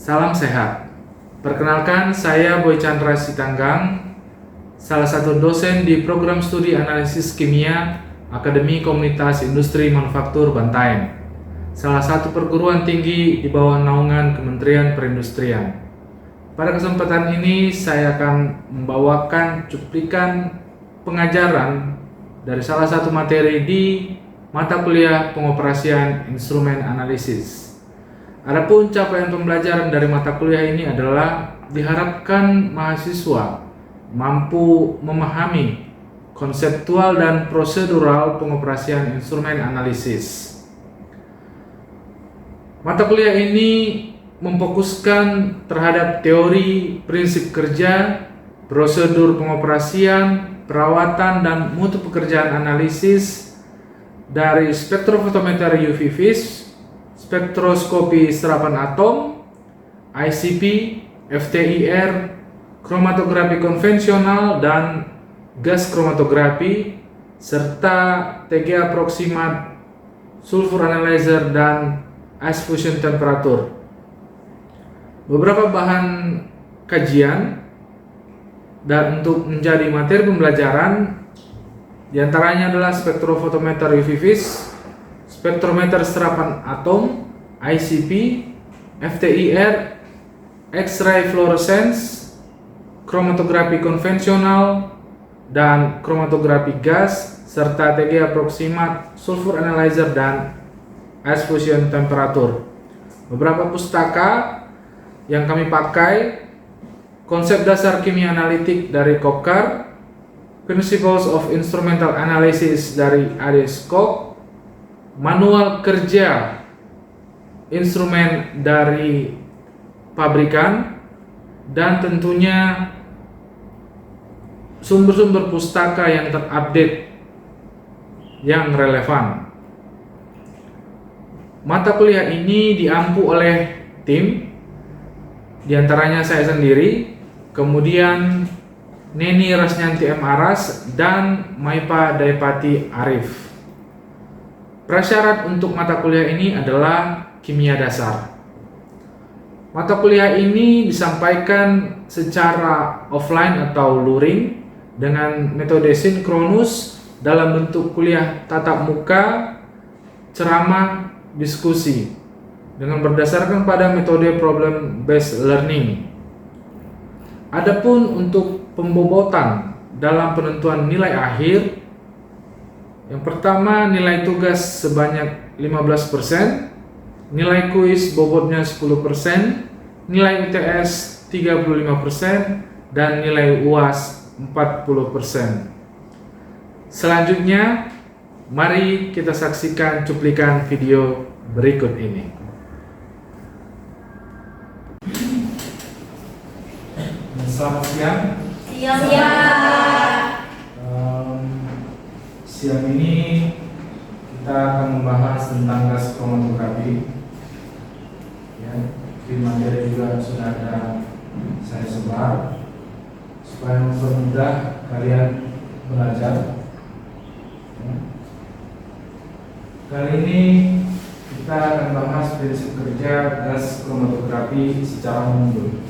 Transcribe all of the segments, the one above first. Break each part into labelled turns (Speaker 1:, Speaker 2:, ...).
Speaker 1: Salam sehat. Perkenalkan, saya Boy Chandra Sitanggang, salah satu dosen di program studi analisis kimia Akademi Komunitas Industri Manufaktur Bantaeng, salah satu perguruan tinggi di bawah naungan Kementerian Perindustrian. Pada kesempatan ini saya akan membawakan cuplikan pengajaran dari salah satu materi di mata kuliah pengoperasian instrumen analisis. Adapun capaian pembelajaran dari mata kuliah ini adalah diharapkan mahasiswa mampu memahami konseptual dan prosedural pengoperasian instrumen analisis. Mata kuliah ini memfokuskan terhadap teori, prinsip kerja, prosedur pengoperasian, perawatan dan mutu pekerjaan analisis dari spektrofotometer UV vis, spektroskopi serapan atom, ICP, FTIR, kromatografi konvensional dan gas kromatografi, serta TGA proximat, sulfur analyzer dan ice fusion temperatur. Beberapa bahan kajian dan untuk menjadi materi pembelajaran diantaranya adalah spektrofotometer UV vis, spektrometer serapan atom, ICP, FTIR, X-ray fluorescence, kromatografi konvensional dan kromatografi gas, serta TGA proximat, sulfur analyzer dan ice fusion temperatur. Beberapa pustaka yang kami pakai: Konsep Dasar Kimia Analitik dari Kopkar, Principles of Instrumental Analysis dari ADSCOP, Manual Kerja Instrumen dari pabrikan, dan tentunya sumber-sumber pustaka yang terupdate yang relevan. Mata kuliah ini diampu oleh tim, diantaranya saya sendiri, kemudian Neni Rasnyanti M. Aras, dan Maipa Daipati Arif. Prasyarat untuk mata kuliah ini adalah kimia dasar. Mata kuliah ini disampaikan secara offline atau luring dengan metode sinkronus dalam bentuk kuliah tatap muka, ceramah, diskusi dengan berdasarkan pada metode problem based learning. Adapun untuk pembobotan dalam penentuan nilai akhir, yang pertama nilai tugas sebanyak 15%, nilai kuis bobotnya 10%, nilai UTS 35%, dan nilai UAS 40%. Selanjutnya, mari kita saksikan cuplikan video berikut ini. Selamat siang. Siang ini kita akan membahas tentang gas kromatografi. Ya, di materi juga sudah ada saya sebar supaya mempermudah kalian belajar. Ya. Kali ini kita akan bahas prinsip kerja gas kromatografi secara umum.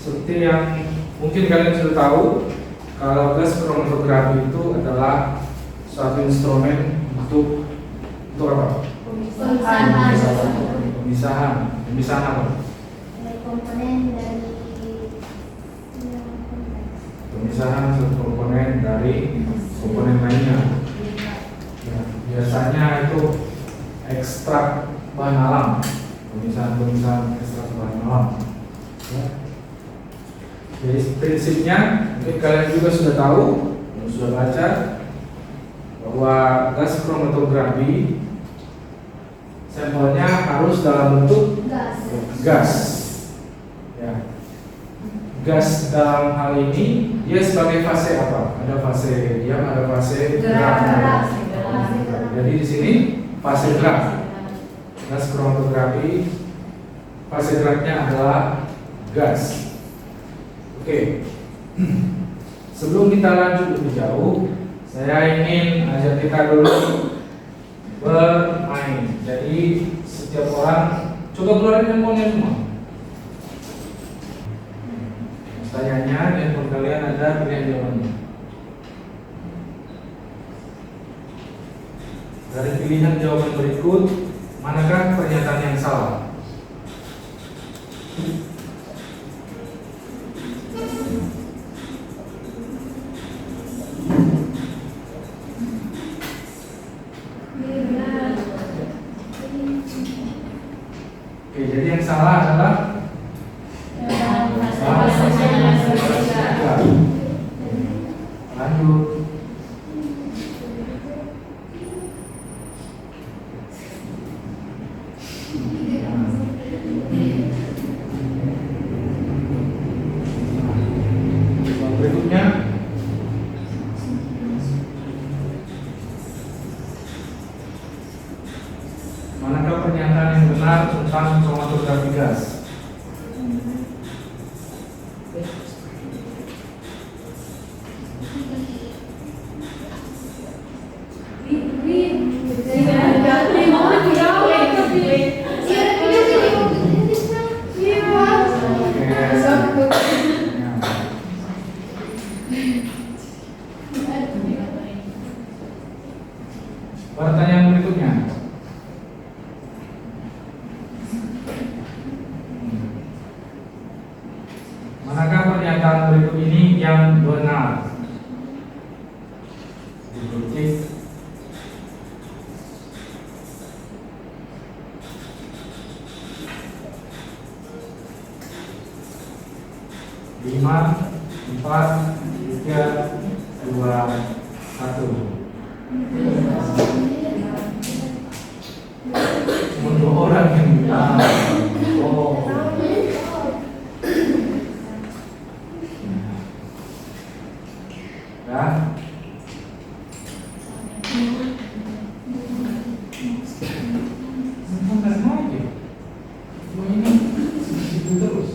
Speaker 1: Seperti yang mungkin kalian sudah tahu, kalau gas kromatografi itu adalah suatu instrumen untuk apa? Pemisahan apa? Pemisahan satu komponen dari komponen lainnya. Ya, biasanya itu ekstrak bahan alam, pemisahan ekstrak bahan alam. Ya. Jadi prinsipnya mungkin kalian juga sudah tahu, sudah baca bahwa gas kromatografi sampelnya harus dalam bentuk gas. Ya. Gas dalam hal ini dia sebagai fase apa? Ada fase diam, ada fase gerak. Jadi di sini fase gerak. Gas kromatografi fase geraknya adalah gas. Oke. Sebelum kita lanjut lebih jauh, saya ingin ajak kita dulu bermain. Jadi setiap orang coba keluarin handphonenya semua. Pertanyaannya di handphone kalian ada pilihan jawabannya. Dari pilihan jawaban berikut, manakah pernyataan yang salah? Oke, jadi yang salah adalah lanjut. Berikutnya, manakah pernyataan yang benar tentang kromatografi gas? Pertanyaan berikutnya, manakah pernyataan berikut ini yang benar? Diketik. Lima, 4, 3, 2, 1. Cuma 2 orang yang bilang. Oh. Ya. Bukan lagi. Cuma ini itu terus.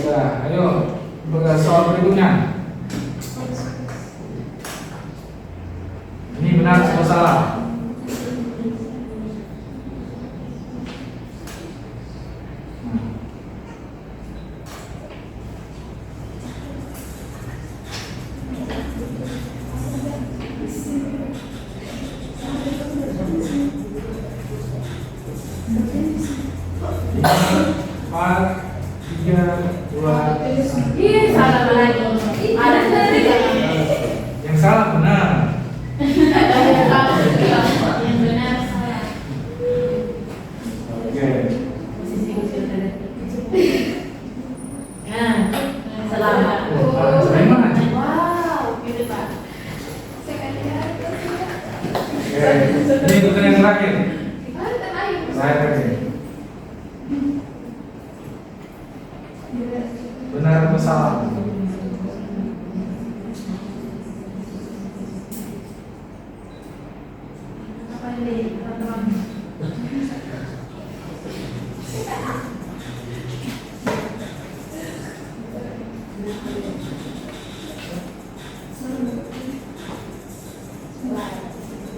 Speaker 1: Ya, ayo soal berikutnya. Ini benar atau salah? Empat, 3, 2, 1.
Speaker 2: Salah lagi. Ada tadi kan?
Speaker 1: Yang salah benar.
Speaker 2: Yang benar salah.
Speaker 1: Oke.
Speaker 2: Nah, selamat.
Speaker 1: Sulaiman.
Speaker 2: Wow, gitu Pak.
Speaker 1: Oke. Ini pertanyaan terakhir. Saya terakhir. Benar atau salah?
Speaker 2: Apa ini, teman-teman?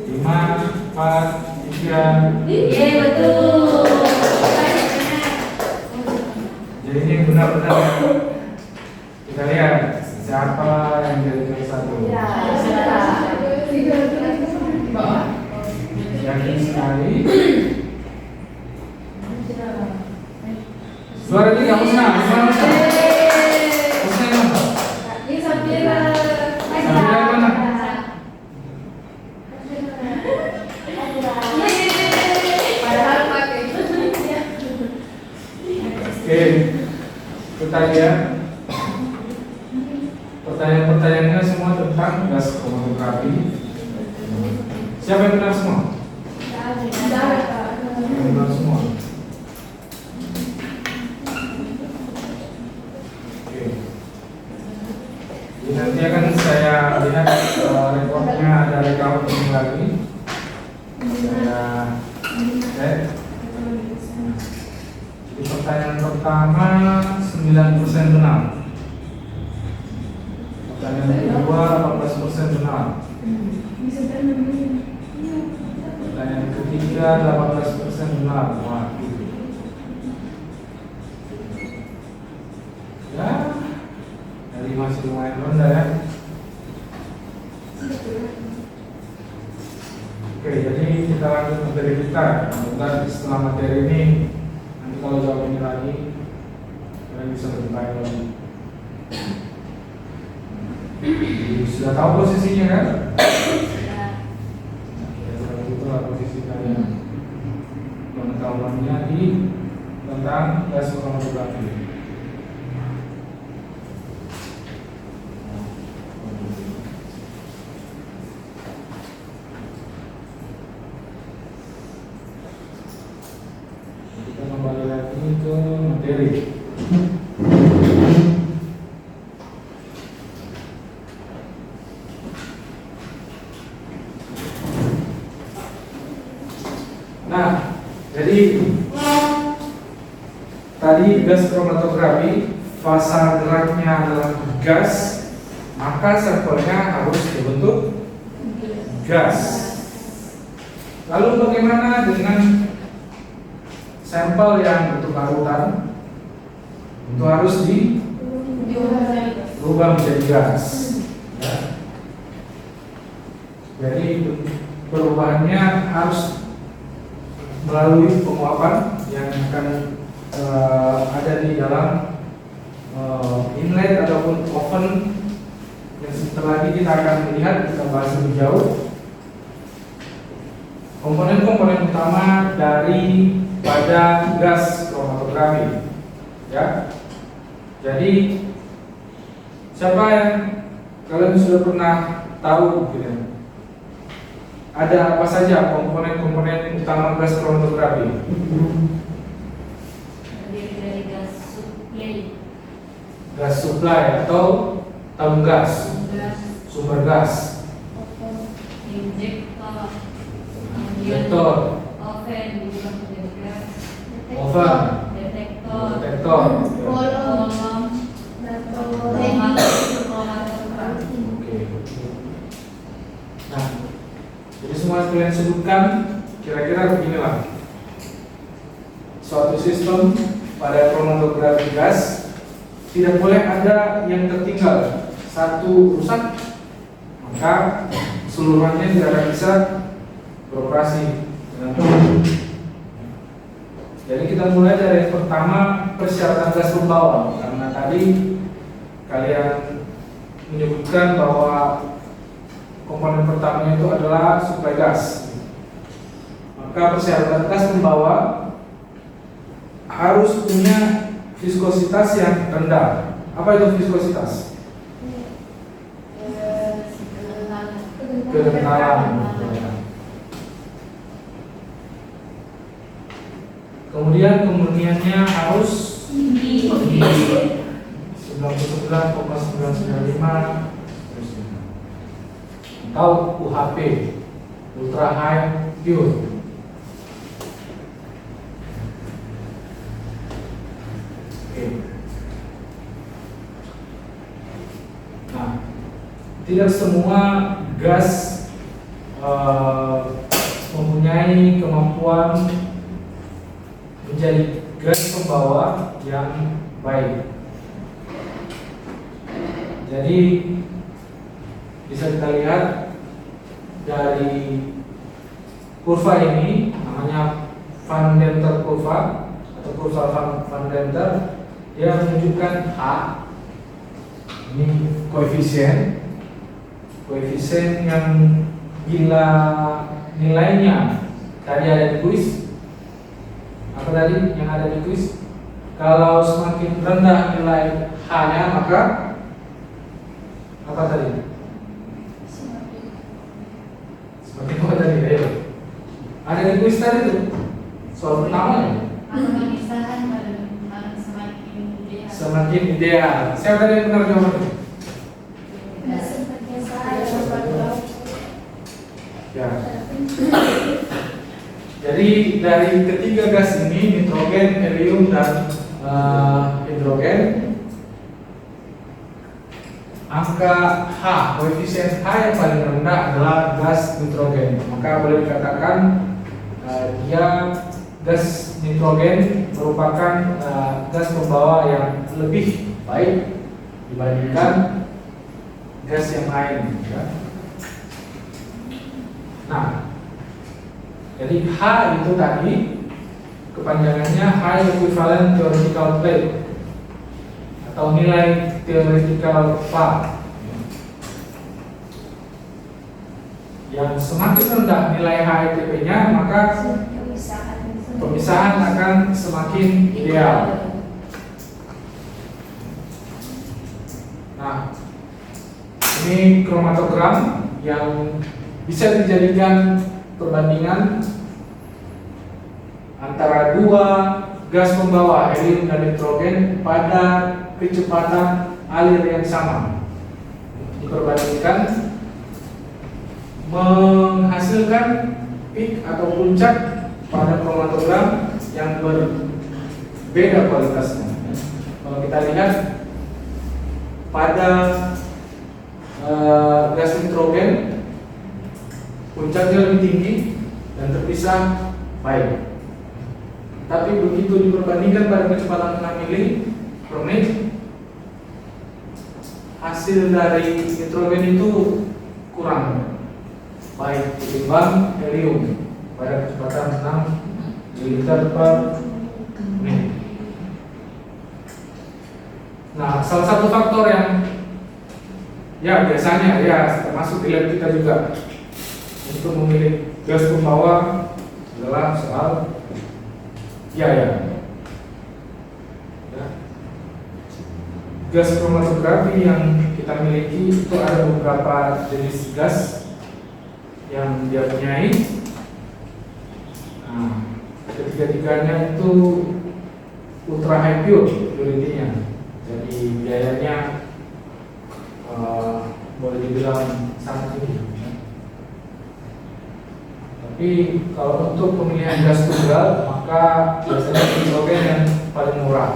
Speaker 1: Lima, 4, 3.
Speaker 2: Iya, betul.
Speaker 1: Jadi ini benar-benar ya. Kita lihat siapa yang jadi nomor 1. Yakin sekali. Suara 3, Husna. Gimana Husna? Husna yang mana?
Speaker 2: Ini Safira.
Speaker 1: Safira yang mana?
Speaker 2: Padahal pakai.
Speaker 1: Oke, kita lihat pertanyaan-pertanyaannya semua tentang gas kromatografi. Siapa yang benar semua? Yang benar semua. Oke. Jadi nanti akan saya lihat rekornya ada rekaman ini lagi. Saya cek. Di pertanyaan pertama 9% benar. Pertanyaan kedua 18% benar. Jika 18% benar, wah gitu. Ya, dari masih lumayan rendah ya. Oke, jadi kita lanjut materi kita. Mudah-mudahan setelah materi ini, nanti kalau jawab ini lagi, kalian bisa lebih baik lagi. Sudah tahu posisinya kan? Ya, itulah posisi kalian. Pengetahuannya di tentang gas kromatografi. Kita kembali lagi ke materi. Nah, jadi tadi gas kromatografi fase geraknya adalah gas, maka sampelnya harus berbentuk gas. Lalu bagaimana dengan sampel yang bentuk larutan? Itu harus dirubah menjadi gas. Ya. Jadi perubahannya harus melalui penguapan yang akan ada di dalam inlet ataupun oven yang sebentar lagi kita akan melihat, kita bahas lebih jauh komponen-komponen utama dari pada gas kromatografi ya. Jadi siapa yang kalian sudah pernah tahu gitu ya? Ada apa saja komponen-komponen utama gas kromatografi?
Speaker 2: Terdiri dari gas suplai,
Speaker 1: Gas supply atau tabung gas,
Speaker 2: gas
Speaker 1: sumber gas,
Speaker 2: injektor,
Speaker 1: injektor,
Speaker 2: oven, juga menjadi gas,
Speaker 1: oven,
Speaker 2: detektor,
Speaker 1: detektor.
Speaker 2: kolom, kromatografi.
Speaker 1: Oke. Nah, jadi semua kalian sebutkan kira-kira beginilah. Suatu sistem pada kromatografi gas tidak boleh ada yang tertinggal, satu rusak maka seluruhnya tidak akan bisa beroperasi dengan baik. Jadi kita mulai dari yang pertama, persyaratan gas pembawa, karena tadi kalian menyebutkan bahwa komponen pertamanya itu adalah suplai gas. Maka persyaratan gas pembawa harus punya viskositas yang rendah. Apa itu viskositas? Kenekalan. Kemudian kemurniannya harus
Speaker 2: Tinggi.
Speaker 1: 99,995 atau UHP, ultra high pure. Oke. Nah, tidak semua gas mempunyai kemampuan menjadi gas pembawa yang baik. Jadi bisa kita lihat dari kurva ini, namanya Van Denter kurva atau kurva Van Denter, dia menunjukkan H. Ini koefisien yang bila nilainya tadi ada di kuis. Apa tadi yang ada di kuis? Kalau semakin rendah nilai H-nya, maka apa tadi? Semakin apa tadi? Ayo. Ada di kuis tadi tuh. Soal pertama ya.
Speaker 2: Pemisahan pada semakin ideal.
Speaker 1: Semakin ideal. Siapa tadi yang benar jawabannya? Ya. Jadi dari ketiga gas ini, nitrogen, helium, dan hidrogen, angka H, koefisien H yang paling rendah adalah gas nitrogen. Maka boleh dikatakan dia gas nitrogen merupakan gas pembawa yang lebih baik dibandingkan gas yang lain, ya. Nah, jadi H itu tadi kepanjangannya High Equivalent Theoretical Plate atau nilai theoretical VA. Yang semakin rendah nilai HETP-nya, maka pemisahan akan semakin ideal. Nah, ini kromatogram yang bisa dijadikan perbandingan antara dua gas pembawa helium dan nitrogen pada kecepatan alir yang sama. Diperbandingkan menghasilkan peak atau puncak pada kromatogram yang berbeda kualitasnya. Kalau kita lihat pada gas nitrogen, puncaknya lebih tinggi dan terpisah baik. Tapi begitu diperbandingkan pada kecepatan 6 mili per menit, hasil dari nitrogen itu kurang baik ketimbang helium pada kecepatan 6 ml per menit. Nah, salah satu faktor yang ya biasanya ya termasuk di lab kita juga untuk memilih gas pembawa adalah soal ya. Gas kromatografi yang kita miliki itu ada beberapa jenis gas yang dia punyai. Nah, ketiga-tiganya itu ultra high purity-nya. Jadi biayanya boleh dibilang sangat tinggi. Tapi kalau untuk pemilihan gas tunggal, maka biasanya nitrogen yang paling murah.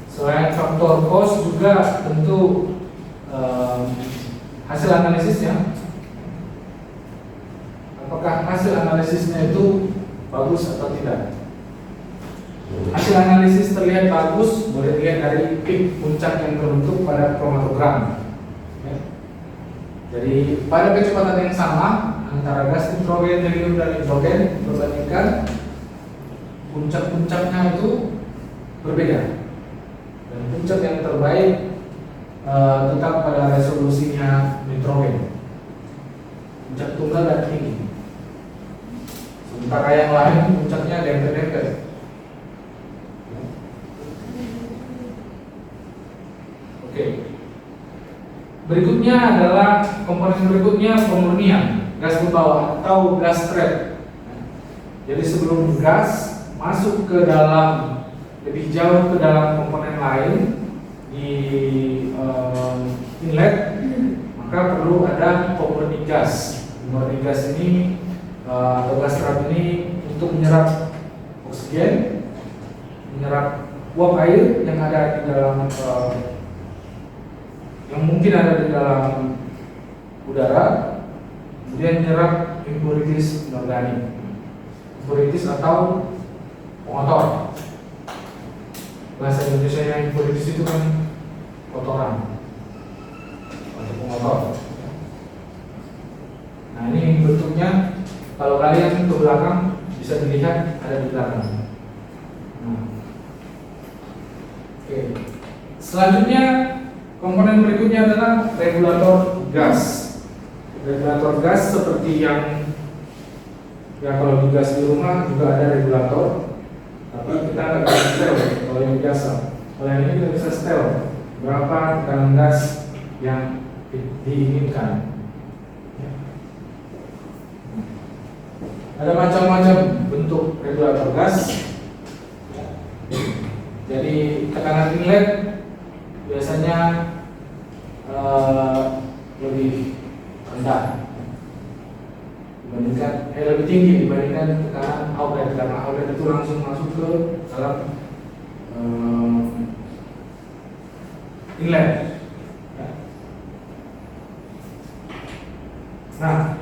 Speaker 1: Selain faktor cost juga tentu hasil analisisnya. Apakah hasil analisisnya itu bagus atau tidak? Hasil analisis terlihat bagus, boleh dilihat dari peak puncak yang terbentuk pada kromatogram. Ya. Jadi pada kecepatan yang sama antara gas nitrogen, helium dan nitrogen berbandingkan puncak-puncaknya itu berbeda. Dan puncak yang terbaik tetap pada resolusinya nitrogen. Puncak tunggal dan tinggi. Sementara yang lain puncaknya dempet-dempet. Oke. Berikutnya adalah komponen berikutnya pemurnian gas pembawa atau gas trap. Jadi sebelum gas masuk ke dalam lebih jauh ke dalam komponen lain di inlet, maka perlu ada pemurni gas. Pemurni gas ini atau gas trap ini untuk menyerap oksigen, menyerap uap air yang ada di dalam yang mungkin ada di dalam udara, kemudian menyerap impurities inorganik, impurities atau pengotor. Bahasa Indonesia yang impurities itu kan kotoran atau pengotor. Nah, ini bentuknya kalau kalian ke belakang bisa dilihat ada di belakang. Nah. Oke. Selanjutnya komponen berikutnya adalah regulator gas. Regulator gas seperti yang ya kalau di gas di rumah juga ada regulator, tapi kita nggak bisa setel kalau yang biasa. Kalau yang ini kita bisa setel berapa tekanan gas yang diinginkan. Ada macam-macam bentuk regulator gas. Jadi tekanan inlet biasanya lebih rendah dibandingkan lebih tinggi dibandingkan tekanan outlet, karena outlet itu langsung masuk ke dalam inlet. Nah,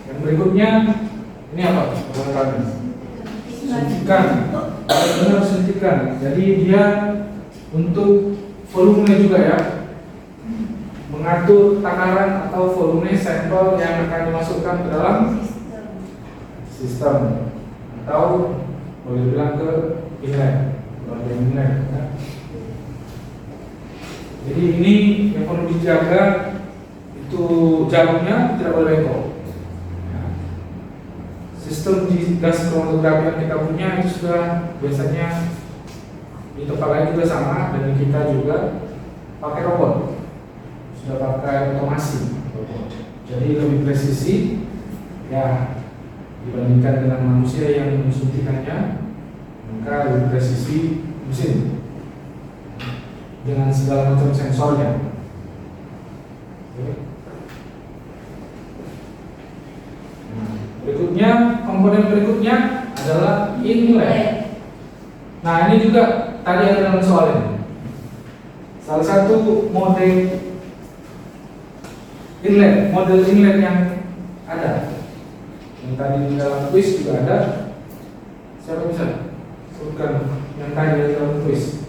Speaker 1: yang berikutnya ini apa? Perkenalkan. Suntikan. Benar suntikan. Jadi dia untuk volume juga ya. Mengatur takaran atau volume sampel yang akan dimasukkan ke dalam sistem atau boleh bilang ke inlet, bagian inlet. Ya. Jadi ini yang perlu dijaga itu jalurnya tidak boleh bengkok. Ya. Sistem di gas kromatografi yang kita punya itu sudah biasanya di tempat lain juga sama, dan kita juga pakai robot, sudah pakai otomasi robot. Jadi lebih presisi ya dibandingkan dengan manusia yang mensuntikannya, maka lebih presisi mesin dengan segala macam sensornya. Oke. Nah, berikutnya, komponen berikutnya adalah inlet. Nah, ini juga tadi ada dalam soal ini. Salah satu model inlet yang ada, yang tadi di dalam kuis juga ada. Siapa bisa sebutkan yang tadi di dalam kuis?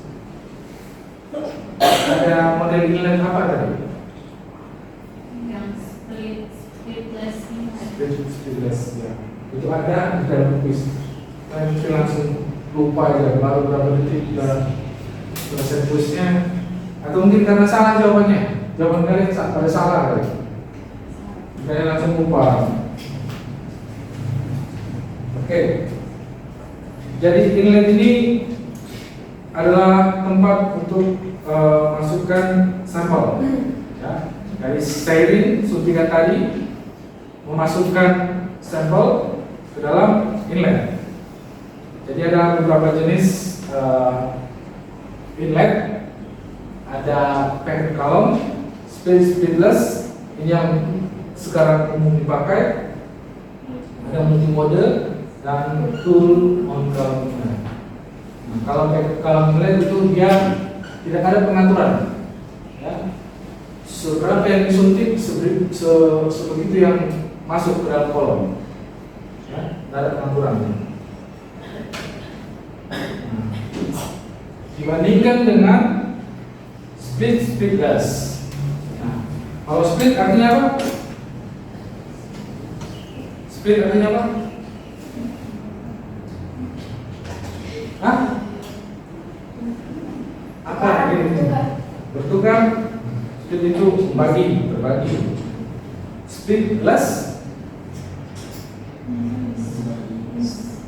Speaker 1: Ada model inlet apa tadi?
Speaker 2: Yang splitless
Speaker 1: Splitless ya. Itu ada di dalam kuis. Saya mesti langsung lupa aja, baru berapa detik sudah selesai kuisnya. Atau mungkin karena salah jawabannya. Jawaban kalian pada salah kali. Kalian langsung lupa. Oke. Jadi inlet ini adalah tempat untuk masukkan sampel. Ya. Dari styrene suntikan tadi memasukkan sampel ke dalam inlet. Jadi ada beberapa jenis inlet. Ada packed column, splitless, ini yang sekarang umum dipakai. Ada multimode dan tool on column. Nah, kalau packed column inlet itu dia tidak ada pengaturan. Ya. Seberapa yang disuntik, sebegitu yang masuk ke dalam kolom. Ya, tidak ada pengaturan. Nah, dibandingkan dengan splitless. Nah, kalau split artinya apa? Split artinya apa? Hah? Apa ini? Bertukar. Split itu berbagi. Splitless.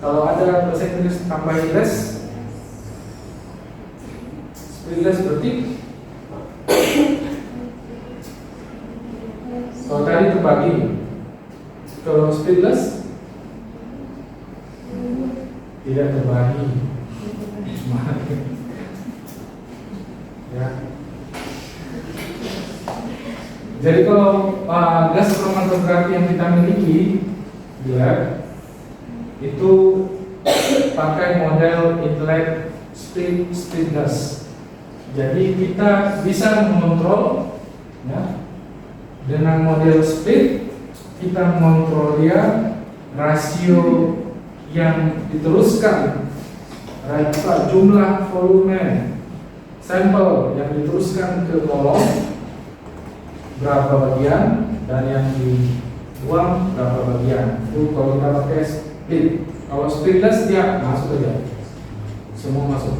Speaker 1: Kalau ada bahasa Inggris tambahin less. Splitless berarti kalau tadi terbagi. Kalau splitless tidak terbagi. Ya. Jadi kalau gas kromatografi yang kita miliki di lab itu pakai model inlet splitless. Jadi kita bisa mengontrol ya, dengan model split kita mengontrol dia rasio yang diteruskan, jumlah volume sampel yang diteruskan ke kolom berapa bagian dan yang dibuang berapa bagian. Itu kalau kita pakai split. Kalau splitless dia masuk aja, semua masuk.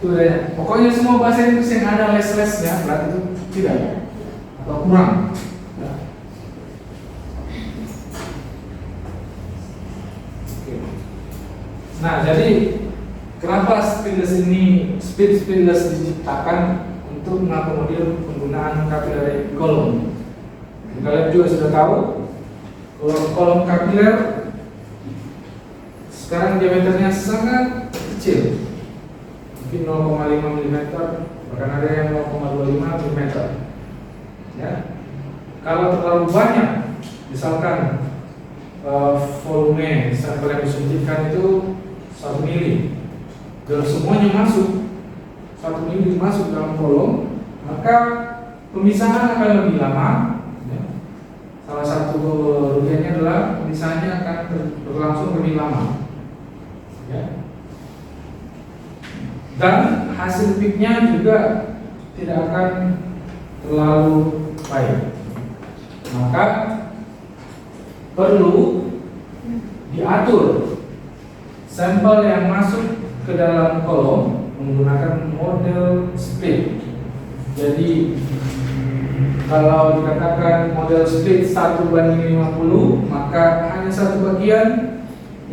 Speaker 1: Itu ya. Pokoknya semua bahasa Inggris yang ada les-lesnya berarti itu tidak atau kurang. Ya. Oke. Nah, jadi kenapa splitless diciptakan untuk mengakomodir penggunaan kapilari kolom? Kalian juga sudah tahu kalau kolom kapiler sekarang diameternya sangat kecil, mungkin 0,5 mm, bahkan ada yang 0,25 mm. Ya, kalau terlalu banyak, misalkan volume sampel yang disuntikkan itu 1 mili, dan semuanya masuk 1 mili masuk dalam kolom, maka pemisahan akan lebih lama. Ya. Salah satu satu kerugiannya adalah pemisahannya akan berlangsung lebih lama. Ya. Dan hasil peaknya juga tidak akan terlalu baik. Maka perlu diatur sampel yang masuk ke dalam kolom menggunakan model split. Jadi kalau dikatakan model split 1:50, maka hanya satu bagian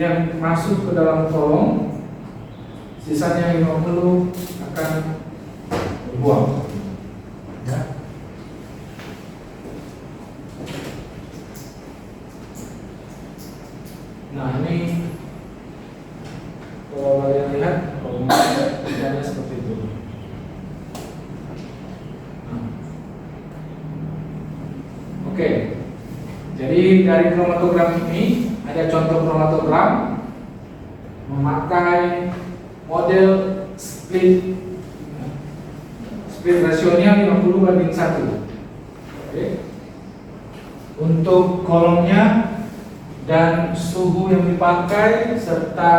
Speaker 1: yang masuk ke dalam kolom, sisanya 50 akan dibuang. Ya. Nah, ini kalau kalian lihat kolomnya seperti itu. Nah. Oke, jadi dari kromatogram ini ada contoh kromatogram memakai model split rasionya 50:1. Oke. Untuk kolomnya dan suhu yang dipakai serta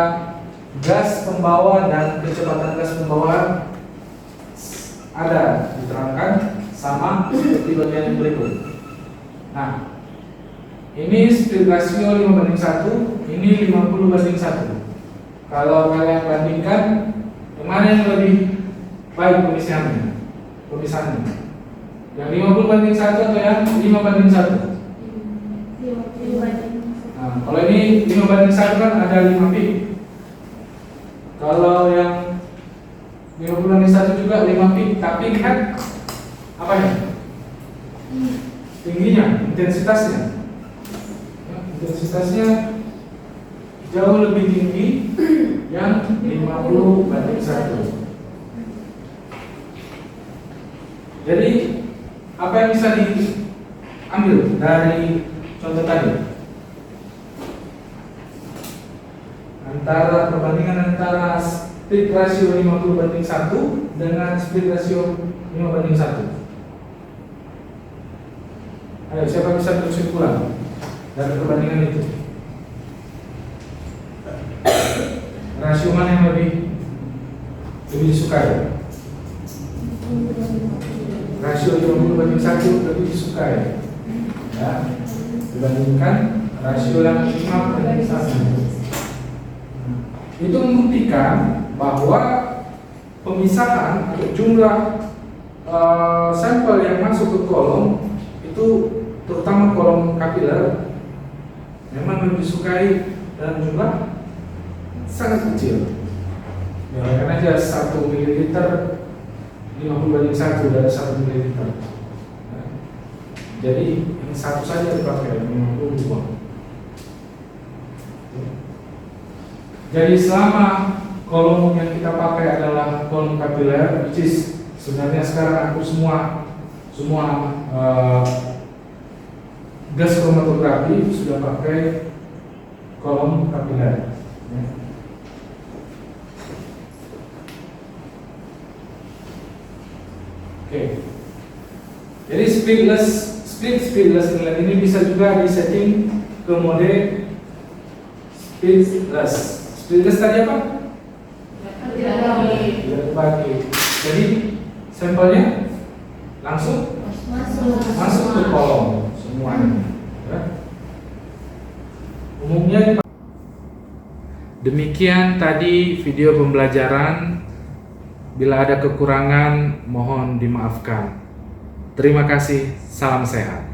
Speaker 1: gas pembawa dan kecepatan gas pembawa ada diterangkan sama seperti bagian yang berikut. Nah, ini split rasio 5:1, ini 50:1. Kalau kalian bandingkan, yang mana yang lebih baik pemisahannya? Yang 50:1 atau yang 5:1? Nah, kalau ini 5:1 kan ada 5 peak. Kalau yang 50:1 juga 5 peak, tapi lihat apa ya? Tingginya, intensitasnya. Intensitasnya jauh lebih tinggi yang 50:1. Jadi apa yang bisa diambil dari contoh tadi? Perbandingan antara split rasio 50:1 dengan split rasio 5:1. Ayo, siapa bisa berkesimpulan dari perbandingan itu? Rasio mana yang lebih disukai? Rasio 50:1 lebih disukai, ya, dibandingkan rasio yang 5:1. Itu membuktikan bahwa pemisahan atau jumlah sampel yang masuk ke kolom itu, terutama kolom kapiler, memang lebih disukai dalam jumlah sangat kecil. Ya, karena aja 1 ml 50:1 dari 1 ml. Nah, jadi yang satu saja dipakai 50 dibuang. Jadi selama kolom yang kita pakai adalah kolom kapiler, which is sebenarnya sekarang aku semua gas kromatografi sudah pakai kolom kapiler. Ya. Oke. Jadi splitless inlet ini bisa juga disetting ke mode splitless. Splitless tadi apa? Tidak terbagi. Jadi sampelnya langsung masuk ke kolom semuanya. Ya. Umumnya demikian tadi video pembelajaran. Bila ada kekurangan mohon dimaafkan. Terima kasih, salam sehat.